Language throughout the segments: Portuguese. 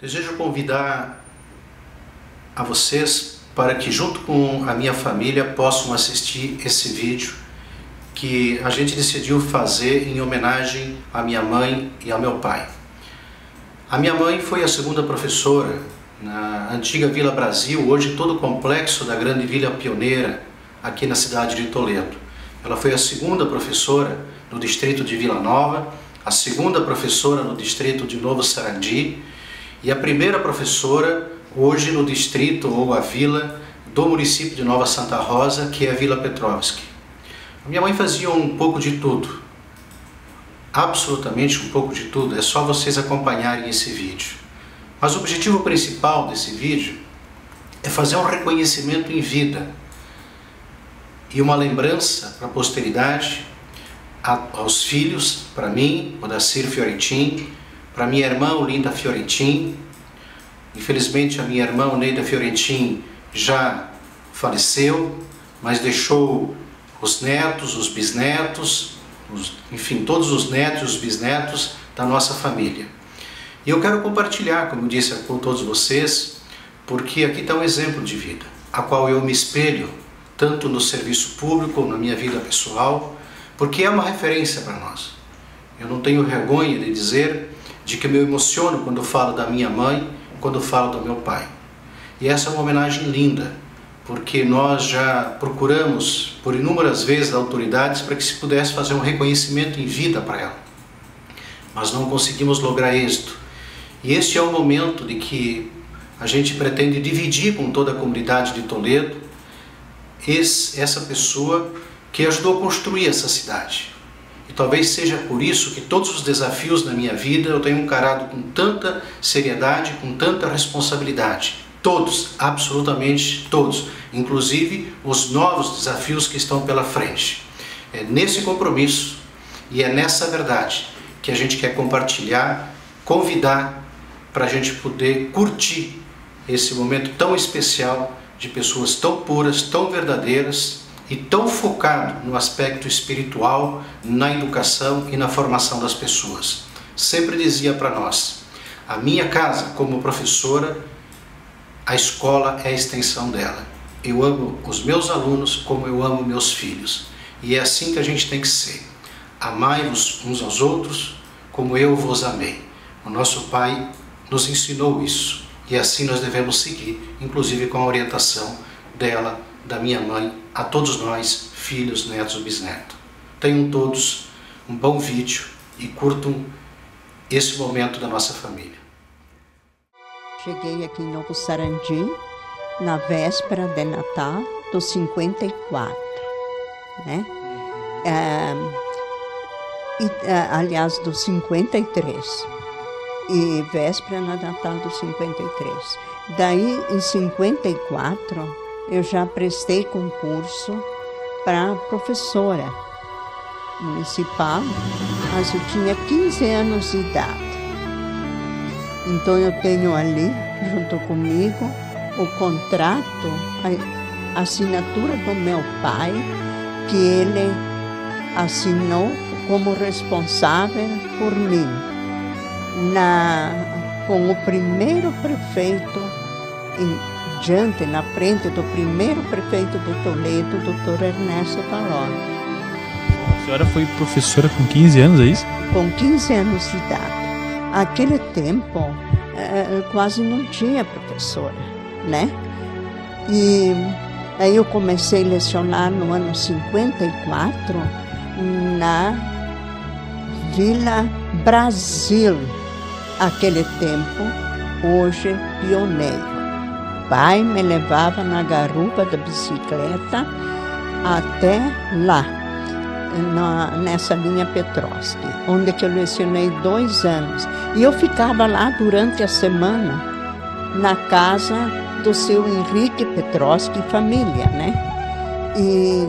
Desejo convidar a vocês para que, junto com a minha família, possam assistir esse vídeo que a gente decidiu fazer em homenagem à minha mãe e ao meu pai. A minha mãe foi a segunda professora na antiga Vila Brasil, hoje todo o complexo da grande Vila Pioneira, aqui na cidade de Toledo. Ela foi a segunda professora no distrito de Vila Nova, a segunda professora no distrito de Novo Sarandi e a primeira professora hoje no distrito ou a vila do município de Nova Santa Rosa, que é a Vila Petrovski. A minha mãe fazia um pouco de tudo, absolutamente um pouco de tudo, é só vocês acompanharem esse vídeo. Mas o objetivo principal desse vídeo é fazer um reconhecimento em vida e uma lembrança para a posteridade, aos filhos, para mim, o Dacir Fiorentin, para minha irmã Olinda Fiorentin. Infelizmente a minha irmã Neida Fiorentin já faleceu, mas deixou os netos, os bisnetos, enfim, todos os netos e os bisnetos da nossa família. E eu quero compartilhar, como disse com todos vocês, porque aqui está um exemplo de vida, a qual eu me espelho, tanto no serviço público como na minha vida pessoal, porque é uma referência para nós. Eu não tenho vergonha de dizer de que me emociono quando falo da minha mãe, quando falo do meu pai. E essa é uma homenagem linda, porque nós já procuramos por inúmeras vezes autoridades para que se pudesse fazer um reconhecimento em vida para ela. Mas não conseguimos lograr êxito. E este é o momento de que a gente pretende dividir com toda a comunidade de Toledo essa pessoa que ajudou a construir essa cidade. E talvez seja por isso que todos os desafios da minha vida eu tenho encarado com tanta seriedade, com tanta responsabilidade. Todos, absolutamente todos, inclusive os novos desafios que estão pela frente. É nesse compromisso e é nessa verdade que a gente quer compartilhar, convidar para a gente poder curtir esse momento tão especial de pessoas tão puras, tão verdadeiras e tão focado no aspecto espiritual, na educação e na formação das pessoas. Sempre dizia para nós, a minha casa como professora, a escola é a extensão dela. Eu amo os meus alunos como eu amo meus filhos. E é assim que a gente tem que ser. Amai-vos uns aos outros como eu vos amei. O nosso Pai nos ensinou isso. E assim nós devemos seguir, inclusive com a orientação dela, da minha mãe, a todos nós, filhos, netos e bisnetos. Tenham todos um bom vídeo e curtam esse momento da nossa família. Cheguei aqui em Novo Sarandi na véspera de Natal do 54, né? Aliás, do 53. E véspera no Natal do 53. Daí, em 54, eu já prestei concurso para professora municipal, mas eu tinha 15 anos de idade. Então eu tenho ali, junto comigo, o contrato, a assinatura do meu pai, que ele assinou como responsável por mim, com o primeiro prefeito, diante, na frente do primeiro prefeito de Toledo, Dr. Ernesto Talon. A senhora foi professora com 15 anos, é isso? Com 15 anos de idade. Aquele tempo, quase não tinha professora, né? E aí eu comecei a lecionar no ano 54 na Vila Brasil, aquele tempo, hoje pioneiro. Pai me levava na garupa da bicicleta até lá, nessa linha Petrovski, onde que eu lecionei 2 anos. E eu ficava lá durante a semana, na casa do seu Henrique Petrovski e família, né? E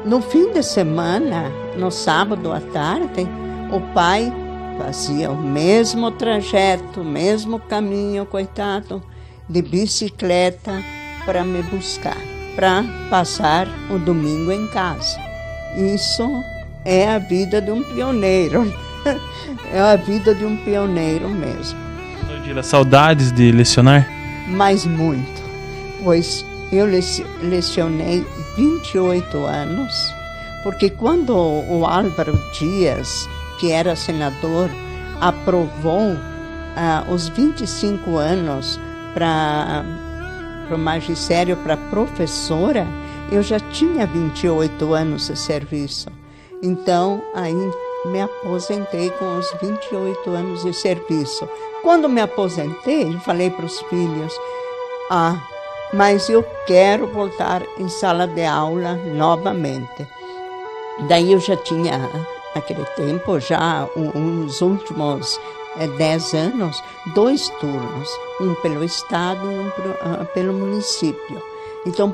no fim de semana, no sábado à tarde, o pai fazia o mesmo trajeto, o mesmo caminho, coitado, de bicicleta para me buscar, para passar o domingo em casa. Isso é a vida de um pioneiro, é a vida de um pioneiro mesmo. Odila, saudades de lecionar? Mas muito, pois eu lecionei 28 anos, porque quando o Álvaro Dias, que era senador, aprovou os 25 anos para o magistério, para professora, eu já tinha 28 anos de serviço. Então, aí me aposentei com os 28 anos de serviço. Quando me aposentei, eu falei para os filhos, mas eu quero voltar em sala de aula novamente. Daí eu já tinha, naquele tempo, já nos últimos 10 anos, 2 turnos, um pelo Estado e um pelo município. Então,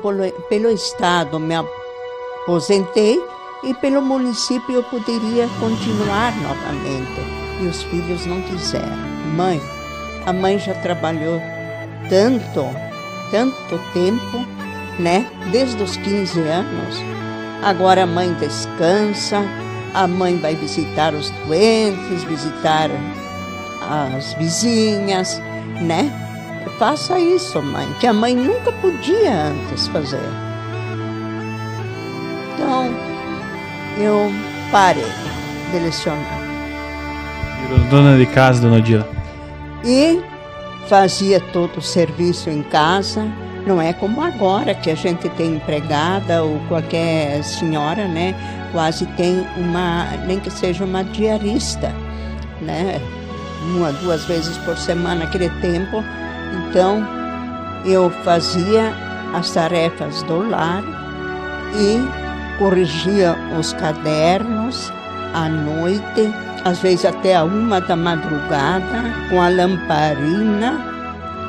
pelo Estado me aposentei e pelo município eu poderia continuar novamente. E os filhos não quiseram. A mãe já trabalhou tanto tempo, né? Desde os 15 anos. Agora a mãe descansa, a mãe vai visitar os doentes, visitar as vizinhas, né? Faça isso, mãe, que a mãe nunca podia antes fazer. Então, eu parei de lecionar. Virou dona de casa, dona Odila? E fazia todo o serviço em casa. Não é como agora, que a gente tem empregada ou qualquer senhora, né? Quase tem nem que seja uma diarista, né? 1 ou 2 vezes por semana, naquele tempo. Então, eu fazia as tarefas do lar e corrigia os cadernos à noite, às vezes até a 1 da madrugada, com a lamparina,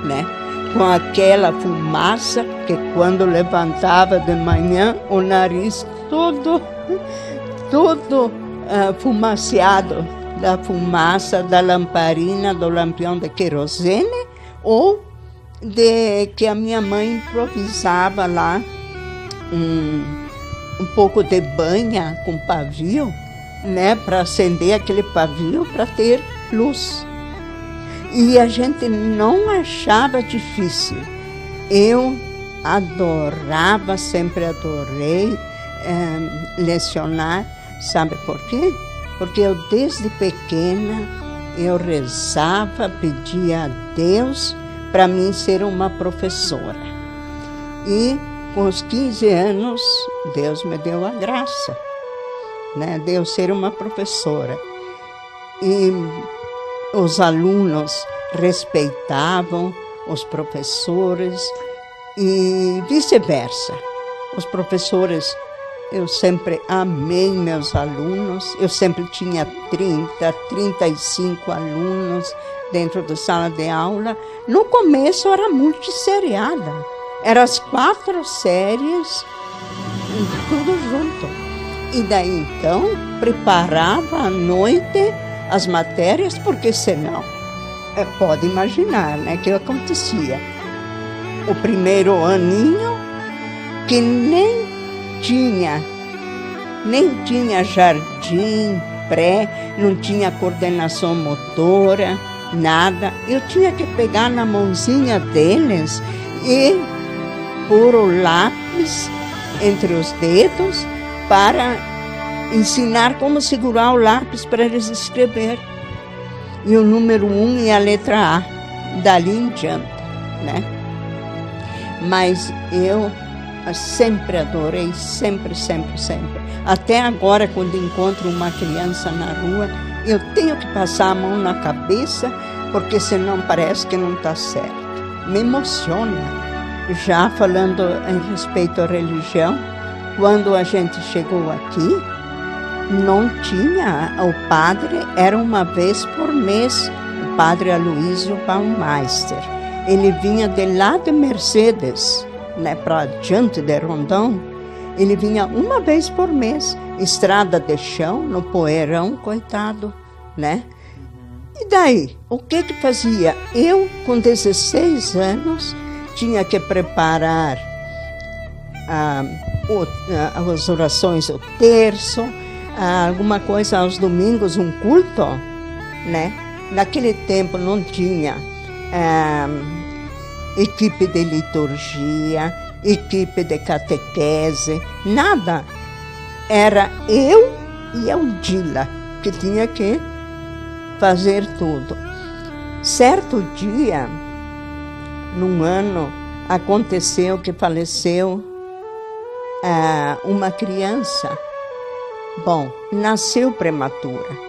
né? Com aquela fumaça que quando levantava de manhã, o nariz todo fumaciado da fumaça da lamparina, do lampião de querosene, ou de que a minha mãe improvisava lá um pouco de banha com pavio, né, para acender aquele pavio para ter luz. E a gente não achava difícil. Eu adorava, sempre adorei lecionar. Sabe por quê? Porque eu desde pequena eu rezava, pedia a Deus para mim ser uma professora. E com os 15 anos, Deus me deu a graça, né, de eu ser uma professora. E os alunos respeitavam os professores e vice-versa. Os professores, eu sempre amei meus alunos, eu sempre tinha 30, 35 alunos dentro da sala de aula. No começo era multisseriada, eram as 4 séries, tudo junto. E daí então, preparava à noite as matérias, porque senão, pode imaginar, né, que acontecia. O primeiro aninho, que nem tinha jardim, pré, não tinha coordenação motora, nada. Eu tinha que pegar na mãozinha deles e pôr o lápis entre os dedos para ensinar como segurar o lápis para eles escrever. E o número 1 e a letra A, dali em diante, né? Mas eu sempre adorei, sempre. Até agora, quando encontro uma criança na rua, eu tenho que passar a mão na cabeça, porque senão parece que não está certo. Me emociona. Já falando em respeito à religião, quando a gente chegou aqui, não tinha, o padre era uma vez por mês, o padre Aloísio Baumeister. Ele vinha de lá de Mercedes, né, para diante de Rondão. Ele vinha uma vez por mês, estrada de chão, no poeirão, coitado, né? E daí, o que fazia? Eu, com 16 anos, tinha que preparar as orações, o terço, alguma coisa aos domingos, um culto, né? Naquele tempo não tinha equipe de liturgia, equipe de catequese, nada. Era eu e a Odila que tinha que fazer tudo. Certo dia, num ano, aconteceu que faleceu uma criança. Bom, nasceu prematura.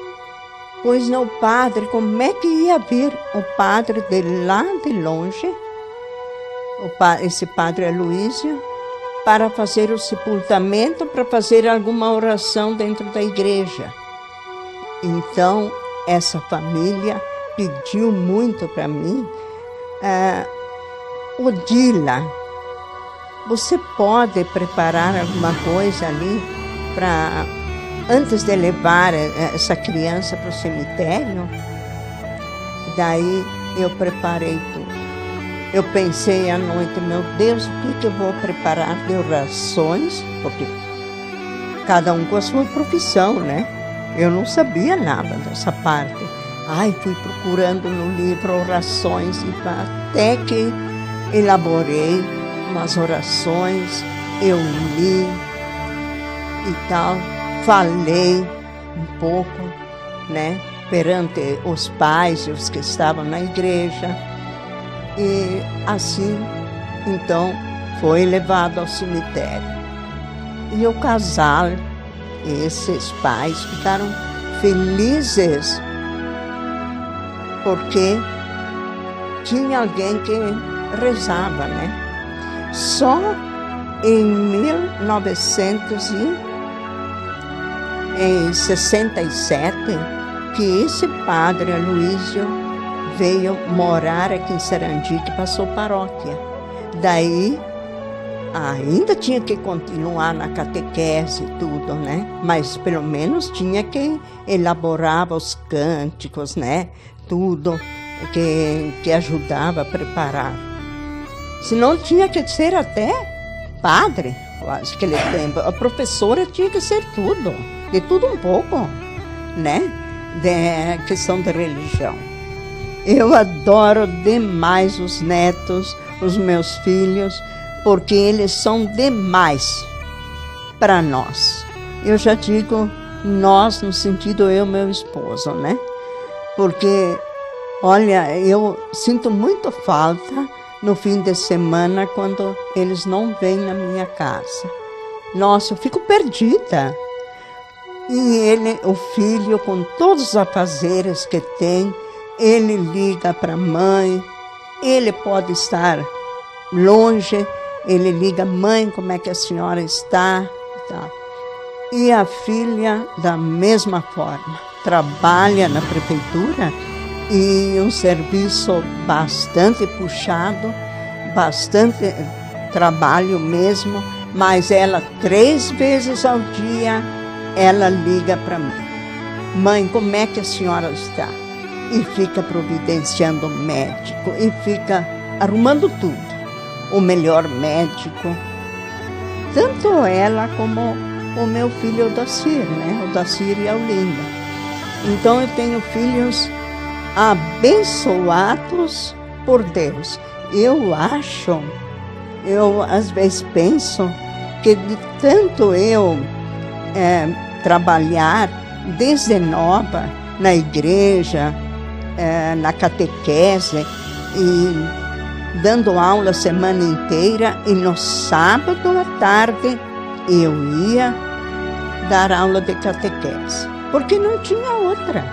Pois não, o padre, como é que ia vir o padre de lá de longe, esse padre Aloísio, para fazer o sepultamento, para fazer alguma oração dentro da igreja. Então, essa família pediu muito para mim. Odila, você pode preparar alguma coisa ali para, antes de levar essa criança para o cemitério? Daí eu preparei tudo. Eu pensei à noite, meu Deus, o que eu vou preparar de orações? Porque cada um com a sua profissão, né? Eu não sabia nada dessa parte. Fui procurando no livro orações, até que elaborei umas orações, eu li e tal, falei um pouco, né, perante os pais e os que estavam na igreja. E assim, então, foi levado ao cemitério. E o casal, esses pais, ficaram felizes porque tinha alguém que rezava, né? Só em 1967 que esse padre Aloísio veio morar aqui em Sarandi, que passou paróquia. Daí, ainda tinha que continuar na catequese e tudo, né? Mas pelo menos tinha que elaborar os cânticos, né? Tudo que ajudava a preparar. Senão tinha que ser até padre, naquele tempo. A professora tinha que ser tudo, de tudo um pouco, né? De questão de religião. Eu adoro demais os netos, os meus filhos, porque eles são demais para nós. Eu já digo nós, no sentido eu e meu esposo, né? Porque, olha, eu sinto muito falta no fim de semana quando eles não vêm na minha casa. Nossa, eu fico perdida. E ele, o filho, com todos os afazeres que tem, ele liga para a mãe, ele pode estar longe, ele liga, mãe, como é que a senhora está? Tá. E a filha, da mesma forma, trabalha na prefeitura e um serviço bastante puxado, bastante trabalho mesmo, mas ela 3 vezes ao dia, ela liga para mim. Mãe, como é que a senhora está? E fica providenciando médico, e fica arrumando tudo. O melhor médico. Tanto ela como o meu filho Odacir, né? Odacir e a Olinda. Então eu tenho filhos abençoados por Deus. Eu acho, eu às vezes penso que de tanto eu trabalhar desde nova na igreja, na catequese e dando aula a semana inteira, e no sábado à tarde eu ia dar aula de catequese, porque não tinha outra.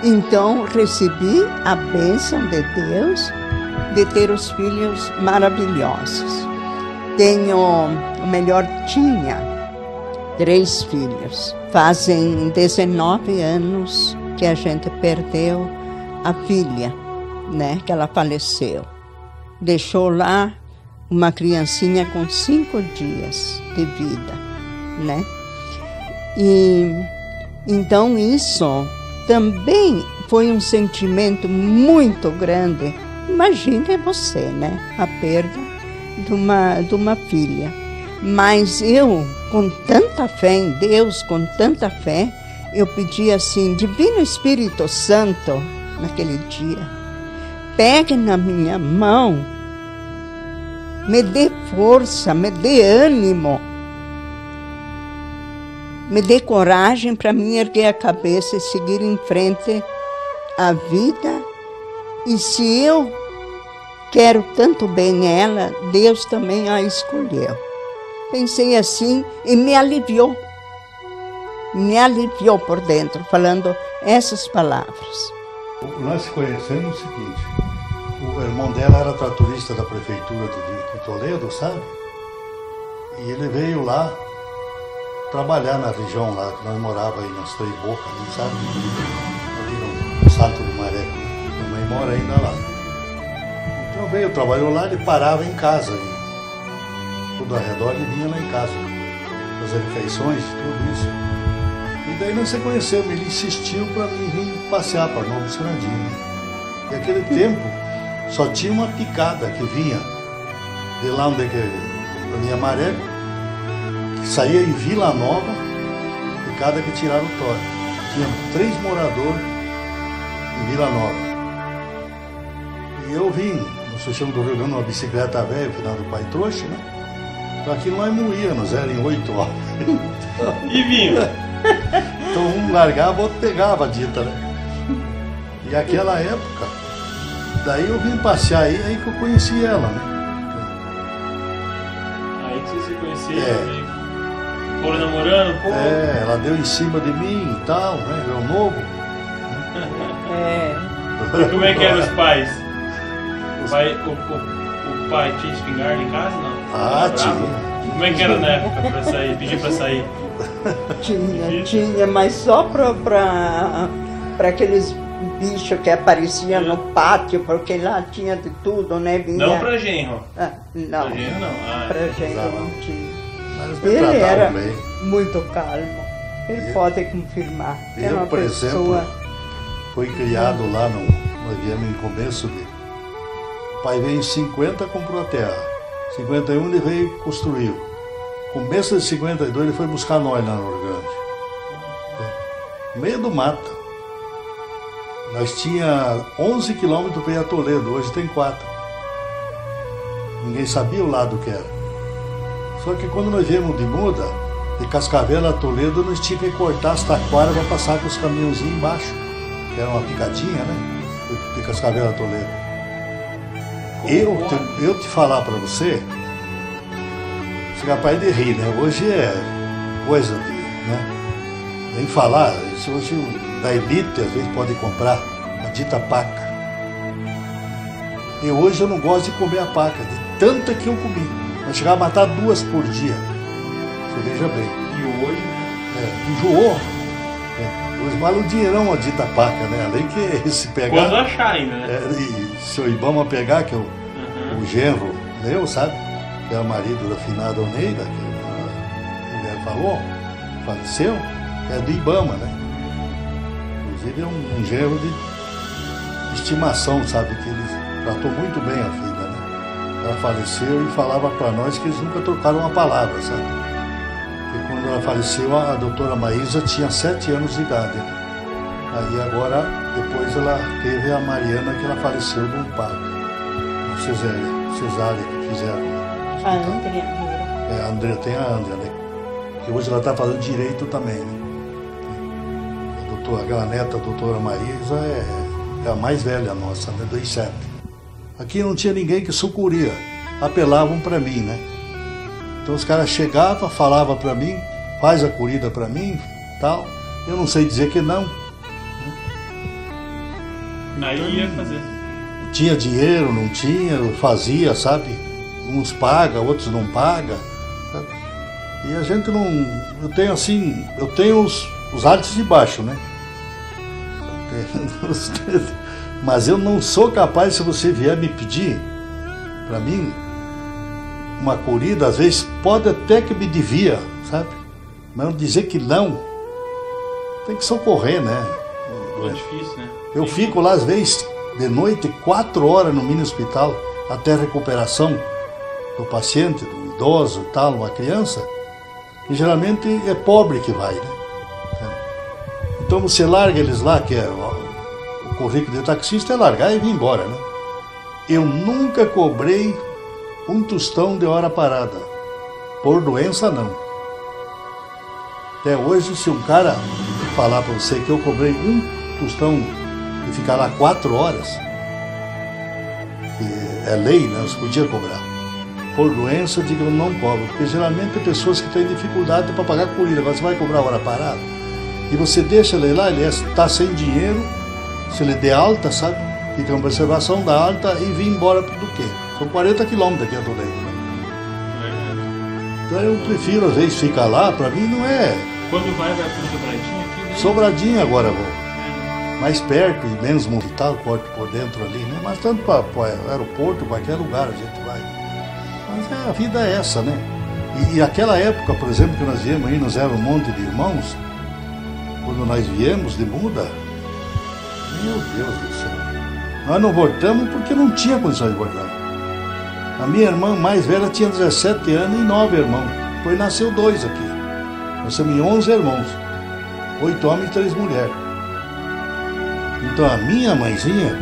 Então recebi a bênção de Deus de ter os filhos maravilhosos. Tinha 3 filhos. Fazem 19 anos que a gente perdeu a filha, né? Que ela faleceu. Deixou lá uma criancinha com 5 dias de vida, né? E então isso também foi um sentimento muito grande. Imagine você, né? A perda de uma filha. Mas eu, com tanta fé em Deus, com tanta fé, eu pedi assim, Divino Espírito Santo, naquele dia, pegue na minha mão, me dê força, me dê ânimo, me dê coragem para mim erguer a cabeça e seguir em frente a vida. E se eu quero tanto bem ela, Deus também a escolheu. Pensei assim e me aliviou por dentro, falando essas palavras. Nós se conhecemos o seguinte, o irmão dela era tratorista da prefeitura de Toledo, sabe? E ele veio lá trabalhar na região lá, que nós morávamos aí nas Três Bocas, ali, sabe? Ali no Santo do Maré, minha mãe mora ainda lá. Então veio, trabalhou lá, ele parava em casa, ali. Tudo ao redor, ele vinha lá em casa, fazer refeições, tudo isso. E daí nós se conhecemos, ele insistiu para mim vir passear para Novo Cirandinho. E naquele tempo só tinha uma picada que vinha de lá onde a minha maré, que saía em Vila Nova, picada que tiraram o toro. Tinha 3 moradores em Vila Nova. E eu vim no Seixão do Rio Grande, numa bicicleta velha, final do Pai Trouxa, né? Então aqui nós moíamos, era em 8 horas. E vinha. Então um largava, outro pegava a dita, né? E aquela época, daí eu vim passear aí que eu conheci ela, né? Aí que você se conhecia, foram namorando um pouco? Ela deu em cima de mim e tal, né? Meu novo. E como é que eram os pais? O pai tinha espingarda em casa, não? Tinha. Como é que era na época pra sair, pedir pra sair? Tinha, mas só para aqueles bichos que apareciam no pátio, porque lá tinha de tudo, né? Vinha... Não pra genro? Não. Pra genro não. Pra genro não tinha. Ele era bem. muito calmo. Ele pode confirmar. Eu, uma por pessoa... exemplo, fui criado lá, nós viemos em começo de... O pai veio em 50, comprou a terra. 51 ele veio e construiu. Começo de 52 ele foi buscar nós lá no Rio Grande. No meio do mato. Nós tinha 11 quilômetros para ir a Toledo, hoje tem 4. Ninguém sabia o lado que era. Só que quando nós viemos de muda, de Cascavel a Toledo, nós tínhamos que cortar as taquaras para passar com os caminhãozinhos embaixo, que era uma picadinha, né? De Cascavel a Toledo. Eu te falar para você, você é capaz de rir, né? Hoje é coisa de, né? Nem falar, isso hoje da elite às vezes pode comprar, a dita paca. E hoje eu não gosto de comer a paca, de tanta que eu comi. Eu chegava a matar 2 por dia. Você veja bem. E hoje, né? Enjoou. Hoje vale um dinheirão a dita paca, né? Além que se pegar... Quando achar ainda, né? E se o Ibama pegar, que é o genro meu, sabe? Que é o marido da finada Oneida, que a mulher falou, faleceu, é do Ibama, né? Inclusive é um genro de estimação, sabe? Que ele tratou muito bem a filha, né? Ela faleceu e falava para nós que eles nunca trocaram uma palavra, sabe? Porque quando ela faleceu, a doutora Maísa tinha 7 anos de idade. Aí agora, depois ela teve a Mariana, que ela faleceu de um parto. Cesárea que fizeram. A Andrea. A Andrea, tem a Andrea, né? Que hoje ela está fazendo direito também, né? Aquela neta, a doutora Maísa, é a mais velha nossa, né? 27. Aqui não tinha ninguém que sucuria. Apelavam para mim, né? Então os caras chegavam, falavam para mim, faz a corrida para mim, tal. Eu não sei dizer que não. Aí ia fazer. Tinha dinheiro, não tinha, eu fazia, sabe? Uns paga, outros não paga, sabe? E a gente não... Eu tenho os altos e baixos, né? Mas eu não sou capaz, se você vier me pedir, para mim, uma corrida, às vezes pode até que me devia, sabe? Mas não dizer que não, tem que socorrer, né? É difícil, né? Eu fico lá, às vezes, de noite, 4 horas no mini hospital, até a recuperação do paciente, do idoso, tal, uma criança, que geralmente é pobre que vai, né? Então você larga eles lá, que é o currículo de taxista é largar e vir embora, né? eu nunca cobrei um tostão de hora parada. Por doença, não. Até hoje, se um cara falar para você que eu cobrei um tostão e ficar lá 4 horas, que é lei, né? Você podia cobrar. Por doença, eu digo, eu não cobro, porque geralmente tem pessoas que têm dificuldade para pagar corrida. Agora você vai cobrar hora parada e você deixa ele lá, ele está sem dinheiro, se ele der alta, sabe? Fica uma observação da alta e vir embora do quê? São 40 quilômetros aqui a Toledo, né? Então eu prefiro, às vezes, ficar lá, para mim não é... Quando vai para Sobradinho aqui? Né? Sobradinho agora vou. Mais perto e menos movimentado, corte por dentro ali, né? Mas tanto para o aeroporto, qualquer lugar a gente vai. Mas a vida é essa, né? E aquela época, por exemplo, que nós viemos aí, nós éramos um monte de irmãos, quando nós viemos de muda, meu Deus do céu. Nós não voltamos porque não tinha condições de voltar. A minha irmã mais velha tinha 17 anos e 9 irmãos. Depois nasceu 2 aqui. Nós somos 11 irmãos. 8 homens e 3 mulheres. Então a minha mãezinha,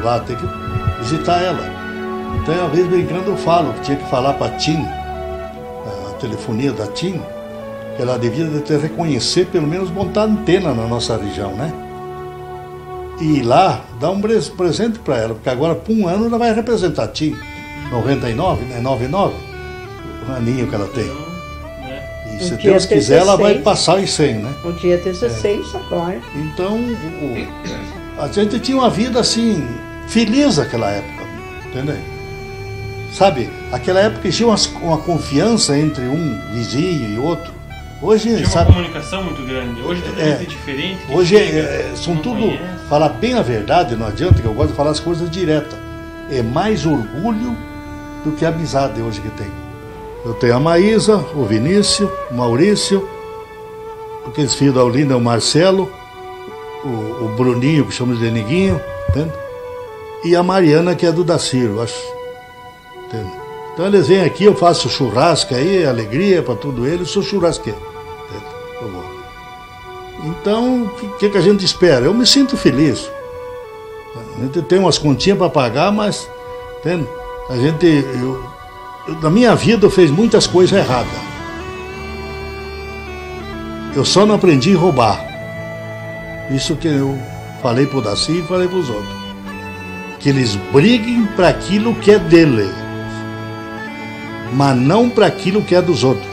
lá tem que visitar ela. Então uma vez brincando eu falo que tinha que falar para a TIM, a telefonia da TIM, que ela devia ter reconhecer, pelo menos botar antena na nossa região, né? E ir lá, dar um presente para ela, porque agora por um ano ela vai representar a TIM. 99, né? 99, o aninho que ela tem. E se Deus quiser, ela vai passar os 100, né? O dia 16 agora. Então, a gente tinha uma vida assim, feliz naquela época, entendeu? Sabe, aquela época tinha uma confiança entre um vizinho e outro. Hoje, tinha uma comunicação muito grande. Hoje tudo é diferente. Hoje são tudo, falar bem a verdade, não adianta, que eu gosto de falar as coisas diretas. É mais orgulho do que a amizade hoje que tem. Eu tenho a Maísa, o Vinícius, o Maurício, aqueles filhos da Olinda, o Marcelo, o Bruninho, que chamamos de Neguinho, entende? E a Mariana, que é do Daciro, acho. Entende? Então eles vêm aqui, eu faço churrasco aí, alegria para tudo eles, sou churrasqueiro. Então, o que a gente espera? Eu me sinto feliz. A gente tem umas continhas para pagar, mas entende? A gente, na minha vida eu fiz muitas coisas erradas. Eu só não aprendi a roubar. Isso que eu falei para o Daci e falei para os outros. Que eles briguem para aquilo que é dele, mas não para aquilo que é dos outros.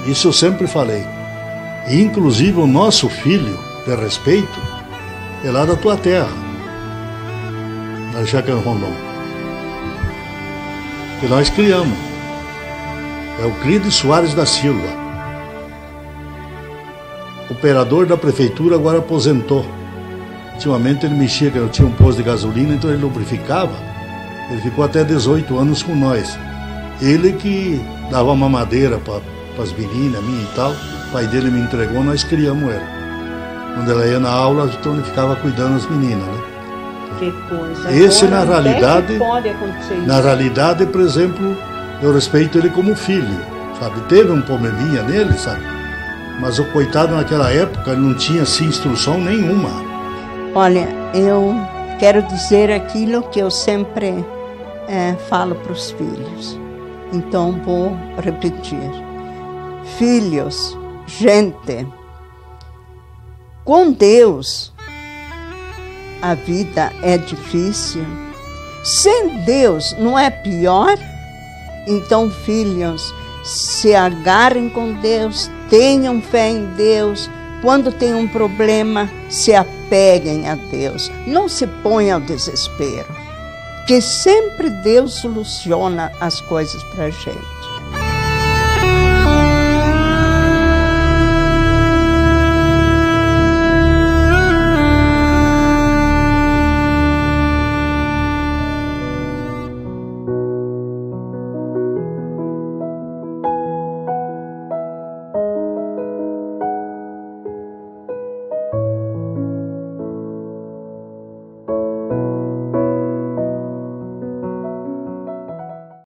Isso eu sempre falei. E, inclusive o nosso filho, de respeito, é lá da tua terra, na Chácara Rondon, que nós criamos. É o Clídio Soares da Silva, operador da prefeitura, agora aposentou. Ultimamente ele mexia, que eu tinha um posto de gasolina, então ele lubrificava. Ele ficou até 18 anos com nós. Ele que dava mamadeira para as meninas, minha e tal. O pai dele me entregou, nós criamos ele. Quando ela ia na aula, então ele ficava cuidando das meninas, né? Que coisa. Esse, agora, na realidade, pode acontecer isso. Na realidade, por exemplo, eu respeito ele como filho, sabe? Teve um probleminha nele, sabe? Mas o coitado naquela época ele não tinha assim instrução nenhuma. Olha, eu quero dizer aquilo que eu sempre falo para os filhos. Então vou repetir. Filhos, gente, com Deus a vida é difícil. Sem Deus não é pior? Então, filhos, se agarrem com Deus, tenham fé em Deus. Quando tem um problema, se apeguem a Deus. Não se ponham ao desespero, que sempre Deus soluciona as coisas para a gente.